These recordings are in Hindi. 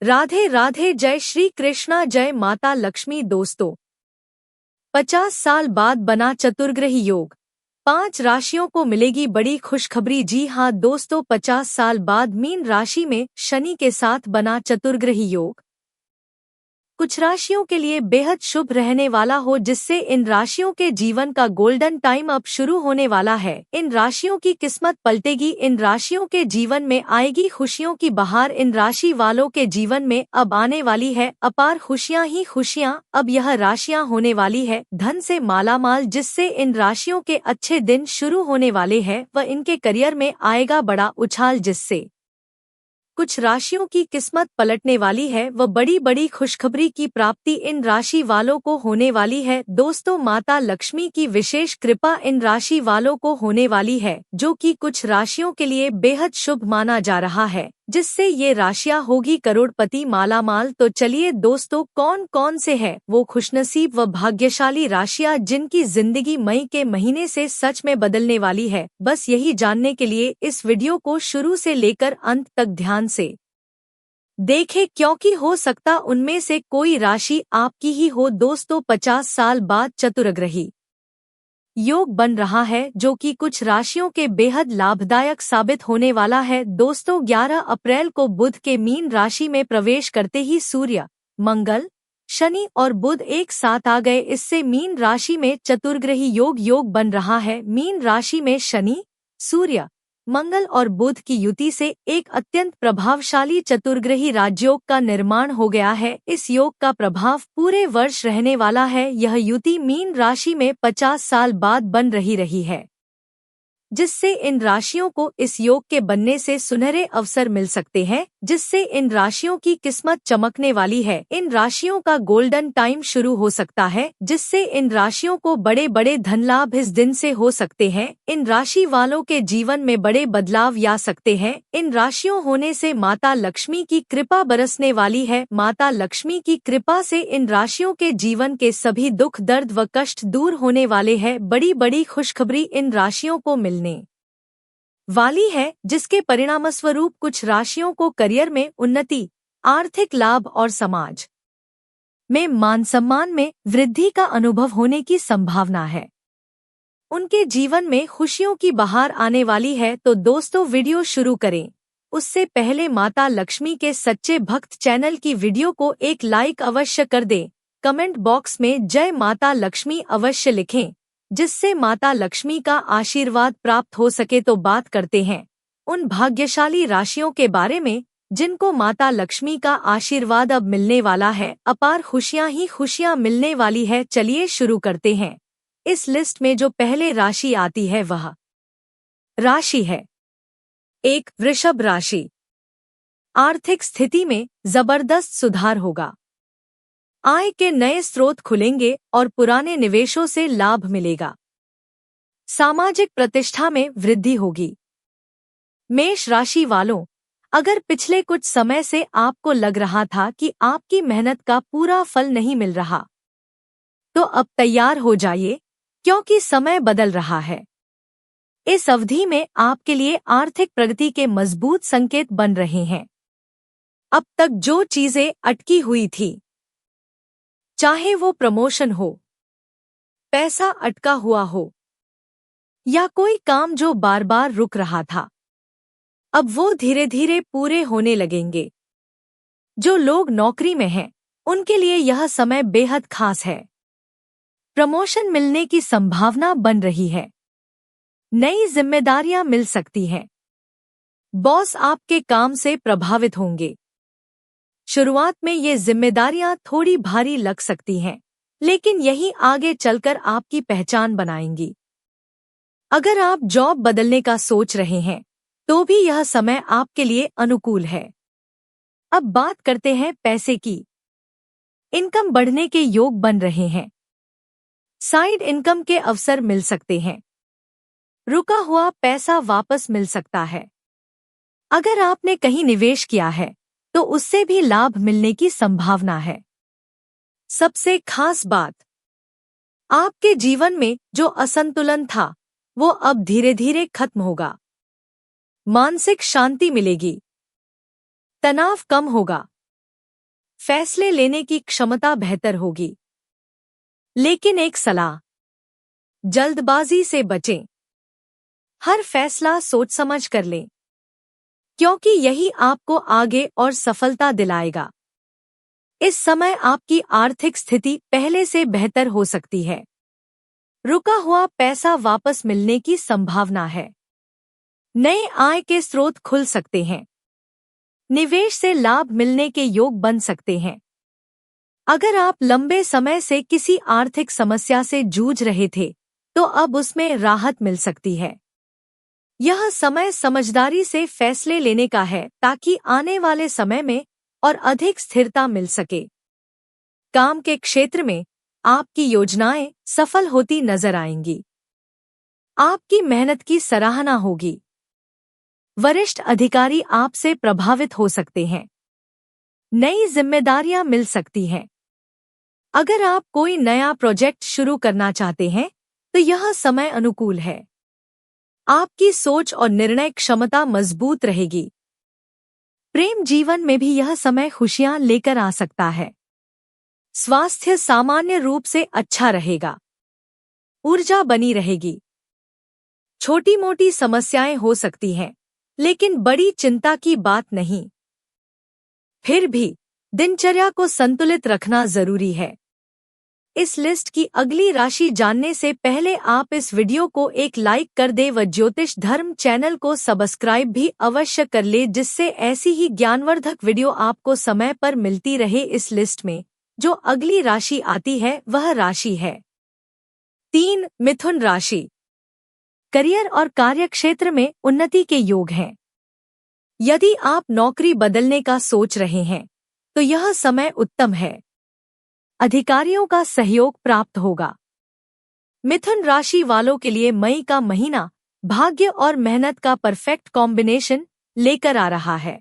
राधे राधे, जय श्री कृष्णा, जय माता लक्ष्मी। दोस्तों, 50 साल बाद बना चतुर्ग्रही योग। 5 राशियों को मिलेगी बड़ी खुशखबरी। जी हां दोस्तों, 50 साल बाद मीन राशि में शनि के साथ बना चतुर्ग्रही योग कुछ राशियों के लिए बेहद शुभ रहने वाला हो, जिससे इन राशियों के जीवन का गोल्डन टाइम अब शुरू होने वाला है। इन राशियों की किस्मत पलटेगी, इन राशियों के जीवन में आएगी खुशियों की बहार। इन राशि वालों के जीवन में अब आने वाली है अपार खुशियां ही खुशियां। अब यह राशियां होने वाली है धन से मालामाल, जिससे इन राशियों के अच्छे दिन शुरू होने वाले हैं व इनके करियर में आएगा बड़ा उछाल, जिससे कुछ राशियों की किस्मत पलटने वाली है व बड़ी बड़ी खुशखबरी की प्राप्ति इन राशि वालों को होने वाली है। दोस्तों, माता लक्ष्मी की विशेष कृपा इन राशि वालों को होने वाली है, जो कि कुछ राशियों के लिए बेहद शुभ माना जा रहा है, जिससे ये राशियां होगी करोड़पति मालामाल। तो चलिए दोस्तों, कौन कौन से हैं वो खुशनसीब व भाग्यशाली राशियां जिनकी जिंदगी मई के महीने से सच में बदलने वाली है। बस यही जानने के लिए इस वीडियो को शुरू से लेकर अंत तक ध्यान से देखें, क्योंकि हो सकता उनमें से कोई राशि आपकी ही हो। दोस्तों, 50 साल बाद चतुर्ग्रही योग बन रहा है, जो कि कुछ राशियों के बेहद लाभदायक साबित होने वाला है। दोस्तों, 11 अप्रैल को बुध के मीन राशि में प्रवेश करते ही सूर्य, मंगल, शनि और बुध एक साथ आ गए। इससे मीन राशि में चतुर्ग्रही योग बन रहा है। मीन राशि में शनि, सूर्य, मंगल और बुध की युति से एक अत्यंत प्रभावशाली चतुर्ग्रही राजयोग का निर्माण हो गया है। इस योग का प्रभाव पूरे वर्ष रहने वाला है। यह युति मीन राशि में 50 साल बाद बन रही है, जिससे इन राशियों को इस योग के बनने से सुनहरे अवसर मिल सकते हैं, जिससे इन राशियों की किस्मत चमकने वाली है। इन राशियों का गोल्डन टाइम शुरू हो सकता है, जिससे इन राशियों को बड़े बड़े धन लाभ इस दिन से हो सकते हैं। इन राशि वालों के जीवन में बड़े बदलाव आ सकते हैं। इन राशियों होने से माता लक्ष्मी की कृपा बरसने वाली है। माता लक्ष्मी की कृपा से इन राशियों के जीवन के सभी दुख दर्द व कष्ट दूर होने वाले हैं। बड़ी बड़ी खुशखबरी इन राशियों को मिलने वाली है, जिसके परिणामस्वरूप कुछ राशियों को करियर में उन्नति, आर्थिक लाभ और समाज में मान सम्मान में वृद्धि का अनुभव होने की संभावना है। उनके जीवन में खुशियों की बहार आने वाली है। तो दोस्तों, वीडियो शुरू करें उससे पहले माता लक्ष्मी के सच्चे भक्त चैनल की वीडियो को एक लाइक अवश्य कर दें। कमेंट बॉक्स में जय माता लक्ष्मी अवश्य लिखें, जिससे माता लक्ष्मी का आशीर्वाद प्राप्त हो सके। तो बात करते हैं उन भाग्यशाली राशियों के बारे में जिनको माता लक्ष्मी का आशीर्वाद अब मिलने वाला है। अपार खुशियां ही खुशियां मिलने वाली है। चलिए शुरू करते हैं। इस लिस्ट में जो पहले राशि आती है वह राशि है 1, वृषभ राशि। आर्थिक स्थिति में जबरदस्त सुधार होगा। आय के नए स्रोत खुलेंगे और पुराने निवेशों से लाभ मिलेगा। सामाजिक प्रतिष्ठा में वृद्धि होगी। मेष राशि वालों, अगर पिछले कुछ समय से आपको लग रहा था कि आपकी मेहनत का पूरा फल नहीं मिल रहा, तो अब तैयार हो जाइए, क्योंकि समय बदल रहा है। इस अवधि में आपके लिए आर्थिक प्रगति के मजबूत संकेत बन रहे हैं। अब तक जो चीजें अटकी हुई थी, चाहे वो प्रमोशन हो, पैसा अटका हुआ हो या कोई काम जो बार बार रुक रहा था, अब वो धीरे धीरे पूरे होने लगेंगे। जो लोग नौकरी में हैं, उनके लिए यह समय बेहद खास है। प्रमोशन मिलने की संभावना बन रही है। नई जिम्मेदारियां मिल सकती हैं। बॉस आपके काम से प्रभावित होंगे। शुरुआत में ये जिम्मेदारियां थोड़ी भारी लग सकती हैं, लेकिन यही आगे चलकर आपकी पहचान बनाएंगी। अगर आप जॉब बदलने का सोच रहे हैं, तो भी यह समय आपके लिए अनुकूल है। अब बात करते हैं पैसे की। इनकम बढ़ने के योग बन रहे हैं। साइड इनकम के अवसर मिल सकते हैं। रुका हुआ पैसा वापस मिल सकता है। अगर आपने कहीं निवेश किया है, तो उससे भी लाभ मिलने की संभावना है। सबसे खास बात, आपके जीवन में जो असंतुलन था, वो अब धीरे धीरे खत्म होगा। मानसिक शांति मिलेगी। तनाव कम होगा। फैसले लेने की क्षमता बेहतर होगी। लेकिन एक सलाह, जल्दबाजी से बचें। हर फैसला सोच समझ कर लें, क्योंकि यही आपको आगे और सफलता दिलाएगा। इस समय आपकी आर्थिक स्थिति पहले से बेहतर हो सकती है। रुका हुआ पैसा वापस मिलने की संभावना है। नए आय के स्रोत खुल सकते हैं। निवेश से लाभ मिलने के योग बन सकते हैं। अगर आप लंबे समय से किसी आर्थिक समस्या से जूझ रहे थे, तो अब उसमें राहत मिल सकती है। यह समय समझदारी से फैसले लेने का है ताकि आने वाले समय में और अधिक स्थिरता मिल सके। काम के क्षेत्र में आपकी योजनाएं सफल होती नजर आएंगी। आपकी मेहनत की सराहना होगी। वरिष्ठ अधिकारी आपसे प्रभावित हो सकते हैं। नई जिम्मेदारियां मिल सकती हैं। अगर आप कोई नया प्रोजेक्ट शुरू करना चाहते हैं, तो यह समय अनुकूल है। आपकी सोच और निर्णय क्षमता मजबूत रहेगी। प्रेम जीवन में भी यह समय खुशियां लेकर आ सकता है। स्वास्थ्य सामान्य रूप से अच्छा रहेगा। ऊर्जा बनी रहेगी। छोटी मोटी समस्याएं हो सकती हैं, लेकिन बड़ी चिंता की बात नहीं। फिर भी दिनचर्या को संतुलित रखना जरूरी है। इस लिस्ट की अगली राशि जानने से पहले आप इस वीडियो को एक लाइक कर दें व ज्योतिष धर्म चैनल को सब्सक्राइब भी अवश्य कर ले, जिससे ऐसी ही ज्ञानवर्धक वीडियो आपको समय पर मिलती रहे। इस लिस्ट में जो अगली राशि आती है वह राशि है 3 मिथुन राशि। करियर और कार्यक्षेत्र में उन्नति के योग हैं। यदि आप नौकरी बदलने का सोच रहे हैं, तो यह समय उत्तम है। अधिकारियों का सहयोग प्राप्त होगा। मिथुन राशि वालों के लिए मई का महीना भाग्य और मेहनत का परफेक्ट कॉम्बिनेशन लेकर आ रहा है।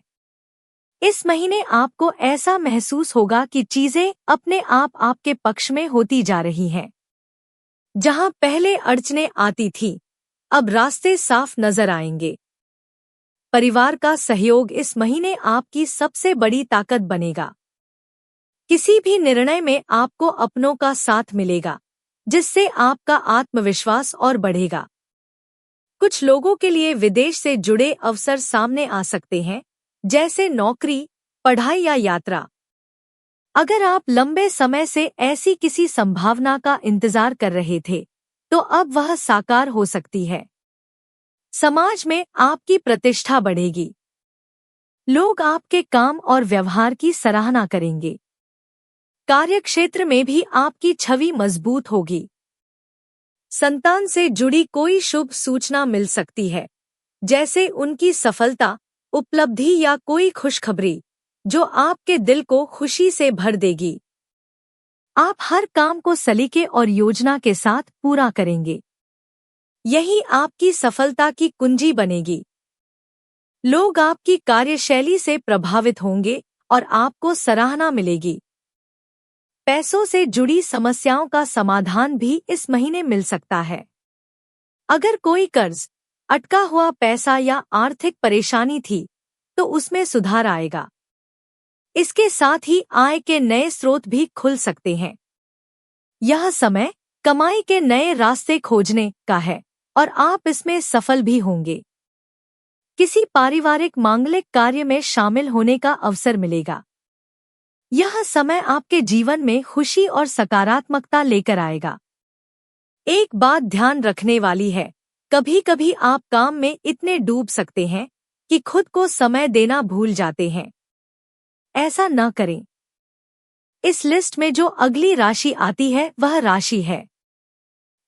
इस महीने आपको ऐसा महसूस होगा कि चीजें अपने आप आपके पक्ष में होती जा रही हैं। जहां पहले अड़चनें आती थीं, अब रास्ते साफ नजर आएंगे। परिवार का सहयोग इस महीने आपकी सबसे बड़ी ताकत बनेगा। किसी भी निर्णय में आपको अपनों का साथ मिलेगा, जिससे आपका आत्मविश्वास और बढ़ेगा। कुछ लोगों के लिए विदेश से जुड़े अवसर सामने आ सकते हैं, जैसे नौकरी, पढ़ाई या यात्रा। अगर आप लंबे समय से ऐसी किसी संभावना का इंतजार कर रहे थे, तो अब वह साकार हो सकती है। समाज में आपकी प्रतिष्ठा बढ़ेगी। लोग आपके काम और व्यवहार की सराहना करेंगे। कार्यक्षेत्र में भी आपकी छवि मजबूत होगी। संतान से जुड़ी कोई शुभ सूचना मिल सकती है, जैसे उनकी सफलता, उपलब्धि या कोई खुशखबरी, जो आपके दिल को खुशी से भर देगी। आप हर काम को सलीके और योजना के साथ पूरा करेंगे। यही आपकी सफलता की कुंजी बनेगी। लोग आपकी कार्यशैली से प्रभावित होंगे और आपको सराहना मिलेगी। पैसों से जुड़ी समस्याओं का समाधान भी इस महीने मिल सकता है। अगर कोई कर्ज, अटका हुआ पैसा या आर्थिक परेशानी थी, तो उसमें सुधार आएगा। इसके साथ ही आय के नए स्रोत भी खुल सकते हैं। यह समय कमाई के नए रास्ते खोजने का है और आप इसमें सफल भी होंगे। किसी पारिवारिक मांगलिक कार्य में शामिल होने का अवसर मिलेगा। यह समय आपके जीवन में खुशी और सकारात्मकता लेकर आएगा। एक बात ध्यान रखने वाली है, कभी-कभी आप काम में इतने डूब सकते हैं कि खुद को समय देना भूल जाते हैं। ऐसा न करें। इस लिस्ट में जो अगली राशि आती है वह राशि है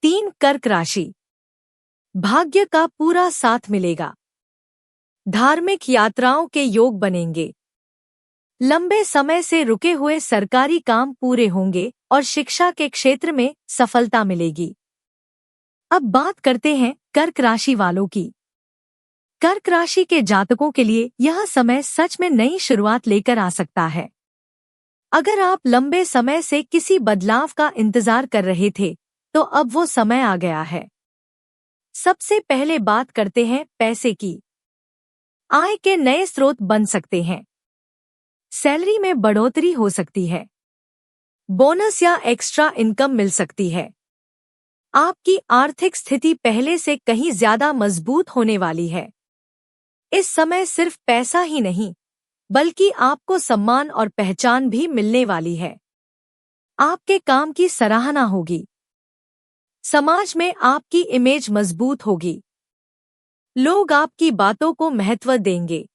3 कर्क राशि। भाग्य का पूरा साथ मिलेगा। धार्मिक यात्राओं के योग बनेंगे। लंबे समय से रुके हुए सरकारी काम पूरे होंगे और शिक्षा के क्षेत्र में सफलता मिलेगी। अब बात करते हैं कर्क राशि वालों की। कर्क राशि के जातकों के लिए यह समय सच में नई शुरुआत लेकर आ सकता है। अगर आप लंबे समय से किसी बदलाव का इंतजार कर रहे थे, तो अब वो समय आ गया है। सबसे पहले बात करते हैं पैसे की। आय के नए स्रोत बन सकते हैं। सैलरी में बढ़ोतरी हो सकती है। बोनस या एक्स्ट्रा इनकम मिल सकती है। आपकी आर्थिक स्थिति पहले से कहीं ज्यादा मजबूत होने वाली है। इस समय सिर्फ पैसा ही नहीं, बल्कि आपको सम्मान और पहचान भी मिलने वाली है। आपके काम की सराहना होगी। समाज में आपकी इमेज मजबूत होगी। लोग आपकी बातों को महत्व देंगे।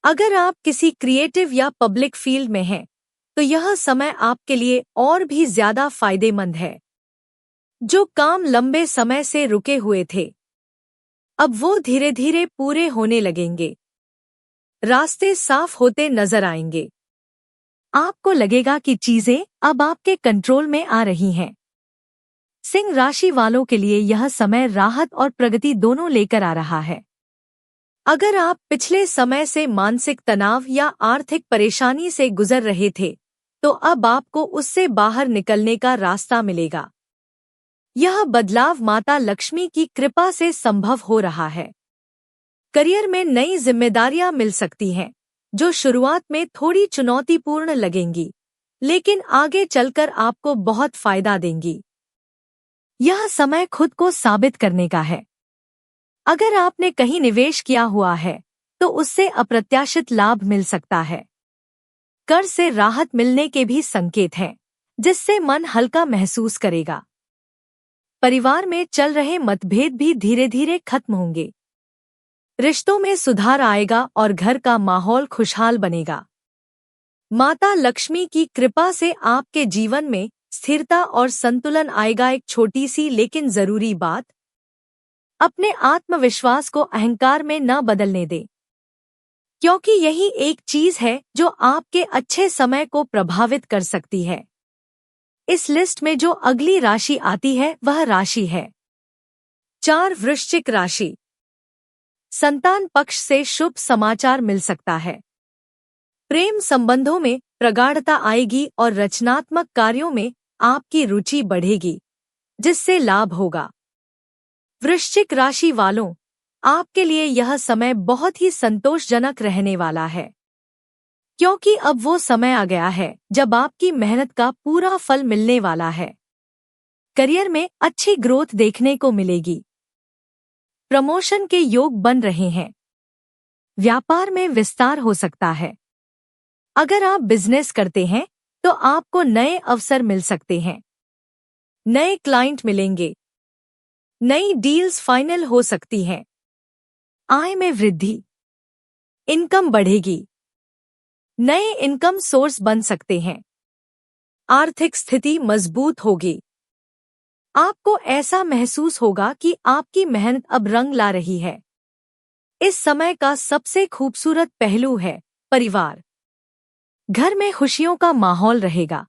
अगर आप किसी क्रिएटिव या पब्लिक फील्ड में हैं, तो यह समय आपके लिए और भी ज्यादा फायदेमंद है। जो काम लंबे समय से रुके हुए थे, अब वो धीरे धीरे पूरे होने लगेंगे। रास्ते साफ होते नजर आएंगे। आपको लगेगा कि चीजें अब आपके कंट्रोल में आ रही हैं। सिंह राशि वालों के लिए यह समय राहत और प्रगति दोनों लेकर आ रहा है। अगर आप पिछले समय से मानसिक तनाव या आर्थिक परेशानी से गुजर रहे थे, तो अब आपको उससे बाहर निकलने का रास्ता मिलेगा। यह बदलाव माता लक्ष्मी की कृपा से संभव हो रहा है। करियर में नई जिम्मेदारियां मिल सकती हैं, जो शुरुआत में थोड़ी चुनौतीपूर्ण लगेंगी, लेकिन आगे चलकर आपको बहुत फायदा देंगी। यह समय खुद को साबित करने का है। अगर आपने कहीं निवेश किया हुआ है, तो उससे अप्रत्याशित लाभ मिल सकता है। कर्ज से राहत मिलने के भी संकेत हैं, जिससे मन हल्का महसूस करेगा। परिवार में चल रहे मतभेद भी धीरे धीरे खत्म होंगे। रिश्तों में सुधार आएगा और घर का माहौल खुशहाल बनेगा। माता लक्ष्मी की कृपा से आपके जीवन में स्थिरता और संतुलन आएगा। एक छोटी सी लेकिन जरूरी बात, अपने आत्मविश्वास को अहंकार में न बदलने दें, क्योंकि यही एक चीज है जो आपके अच्छे समय को प्रभावित कर सकती है। इस लिस्ट में जो अगली राशि आती है वह राशि है 4 वृश्चिक राशि। संतान पक्ष से शुभ समाचार मिल सकता है। प्रेम संबंधों में प्रगाढ़ता आएगी और रचनात्मक कार्यों में आपकी रुचि बढ़ेगी, जिससे लाभ होगा। वृश्चिक राशि वालों, आपके लिए यह समय बहुत ही संतोषजनक रहने वाला है, क्योंकि अब वो समय आ गया है जब आपकी मेहनत का पूरा फल मिलने वाला है। करियर में अच्छी ग्रोथ देखने को मिलेगी। प्रमोशन के योग बन रहे हैं। व्यापार में विस्तार हो सकता है। अगर आप बिजनेस करते हैं, तो आपको नए अवसर मिल सकते हैं। नए क्लाइंट मिलेंगे। नई डील्स फाइनल हो सकती हैं। आय में वृद्धि। इनकम बढ़ेगी। नए इनकम सोर्स बन सकते हैं। आर्थिक स्थिति मजबूत होगी। आपको ऐसा महसूस होगा कि आपकी मेहनत अब रंग ला रही है। इस समय का सबसे खूबसूरत पहलू है परिवार। घर में खुशियों का माहौल रहेगा।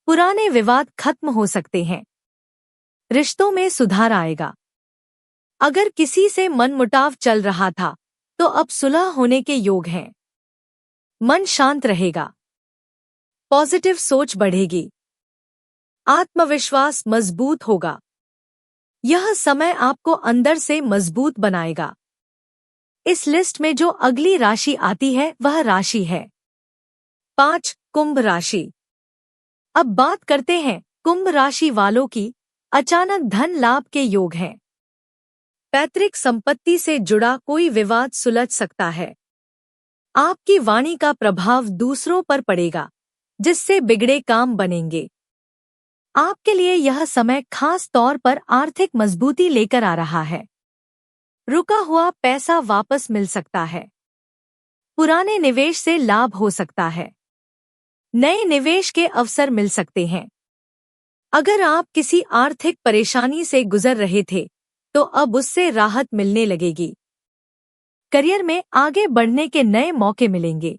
पुराने विवाद खत्म हो सकते हैं। रिश्तों में सुधार आएगा। अगर किसी से मनमुटाव चल रहा था, तो अब सुलह होने के योग हैं। मन शांत रहेगा। पॉजिटिव सोच बढ़ेगी। आत्मविश्वास मजबूत होगा। यह समय आपको अंदर से मजबूत बनाएगा। इस लिस्ट में जो अगली राशि आती है वह राशि है 5 कुंभ राशि। अब बात करते हैं कुंभ राशि वालों की। अचानक धन लाभ के योग हैं। पैतृक संपत्ति से जुड़ा कोई विवाद सुलझ सकता है। आपकी वाणी का प्रभाव दूसरों पर पड़ेगा, जिससे बिगड़े काम बनेंगे। आपके लिए यह समय खास तौर पर आर्थिक मजबूती लेकर आ रहा है। रुका हुआ पैसा वापस मिल सकता है। पुराने निवेश से लाभ हो सकता है। नए निवेश के अवसर मिल सकते हैं। अगर आप किसी आर्थिक परेशानी से गुजर रहे थे, तो अब उससे राहत मिलने लगेगी। करियर में आगे बढ़ने के नए मौके मिलेंगे।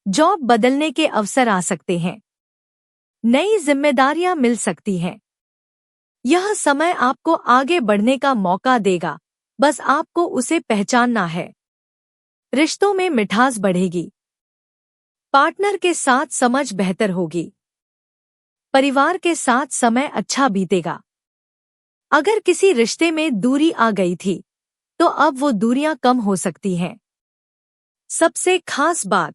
जॉब बदलने के अवसर आ सकते हैं। नई जिम्मेदारियां मिल सकती हैं। यह समय आपको आगे बढ़ने का मौका देगा, बस आपको उसे पहचानना है। रिश्तों में मिठास बढ़ेगी। पार्टनर के साथ समझ बेहतर होगी। परिवार के साथ समय अच्छा बीतेगा। अगर किसी रिश्ते में दूरी आ गई थी, तो अब वो दूरियां कम हो सकती हैं। सबसे खास बात,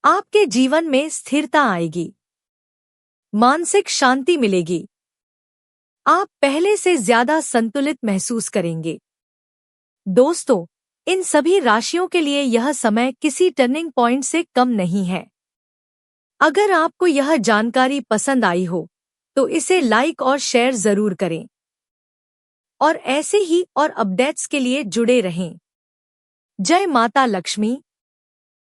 आपके जीवन में स्थिरता आएगी। मानसिक शांति मिलेगी। आप पहले से ज्यादा संतुलित महसूस करेंगे। दोस्तों, इन सभी राशियों के लिए यह समय किसी टर्निंग पॉइंट से कम नहीं है। अगर आपको यह जानकारी पसंद आई हो तो इसे लाइक और शेयर जरूर करें और ऐसे ही और अपडेट्स के लिए जुड़े रहें। जय माता लक्ष्मी।